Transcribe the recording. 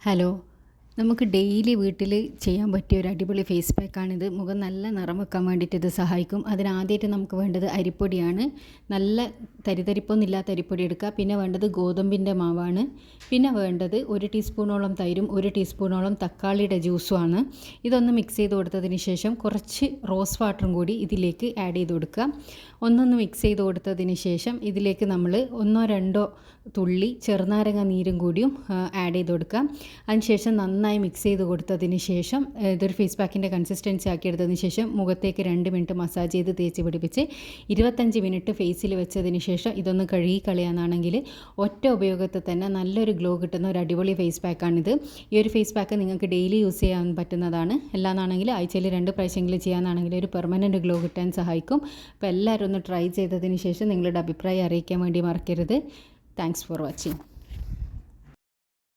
Hello, നമുക്ക് daily വീട്ടിൽ ചെയ്യാൻ പറ്റിയ ഒരു അടിപൊളി ഫേസ് പാക്കാണിത്. മുഖം നല്ല നിറം വെക്കാൻ വേണ്ടിയിട്ട് ഇത് സഹായിക്കും. അതിനാദ്യമായിട്ട് നമുക്ക് വേണ്ടത് അരിപ്പൊടിയാണ്. നല്ല തരിതരിപ്പൊന്നുമില്ലാത്ത അരിപ്പൊടി എടുക്കുക. പിന്നെ വേണ്ടത് ഗോതമ്പിൻ്റെ മാവാണ്. പിന്നെ വേണ്ടത് 1 ടീസ്പൂണോളം തൈരും 1 ടീസ്പൂണോളം തക്കാളിയുടെ ജ്യൂസുമാണ്. ഇതൊന്ന് മിക്സ് ചെയ്ത് കൊടുത്തതിന് ശേഷം കുറച്ച് റോസ് വാട്ടറും കൂടി ഇതിലേക്ക് ആഡ് ചെയ്ത് കൊടുക്കുക. ഒന്നൊന്ന് മിക്സ് ചെയ്ത് കൊടുത്തതിന് ശേഷം ഇതിലേക്ക് നമ്മൾ 1-2 തുള്ളി ചെറുനാരങ്ങ നീരും കൂടിയും ആഡ് ചെയ്ത് കൊടുക്കുക. അതിനുശേഷം നന്നായി മിക്സ് ചെയ്ത് കൊടുത്തതിന് ശേഷം ഇതൊരു ഫേസ് പാക്കിൻ്റെ കൺസിസ്റ്റൻസി ആക്കിയെടുത്തതിന് ശേഷം മുഖത്തേക്ക് 2 മിനിറ്റ് മസാജ് ചെയ്ത് തേച്ച് പിടിപ്പിച്ച് 25 മിനിറ്റ് ഫേസിൽ വെച്ചതിന് ശേഷം ഇതൊന്ന് കഴുകി കളയാനാണെങ്കിൽ ഒറ്റ ഉപയോഗത്തിൽ തന്നെ നല്ലൊരു ഗ്ലോ കിട്ടുന്ന ഒരു അടിപൊളി ഫേസ് പാക്കാണിത്. ഈ ഒരു ഫേസ് പാക്ക് നിങ്ങൾക്ക് ഡെയിലി യൂസ് ചെയ്യാൻ പറ്റുന്നതാണ്. എല്ലാന്നാണെങ്കിൽ ആഴ്ചയിൽ 2 പ്രാവശ്യമെങ്കിലും ചെയ്യാനാണെങ്കിൽ ഒരു പെർമനൻറ്റ് ഗ്ലോ കിട്ടാൻ സഹായിക്കും. അപ്പോൾ എല്ലാവരും ഒന്ന് ട്രൈ ചെയ്തതിന് ശേഷം നിങ്ങളുടെ അഭിപ്രായം അറിയിക്കാൻ വേണ്ടി മറക്കരുത്. Thanks for watching.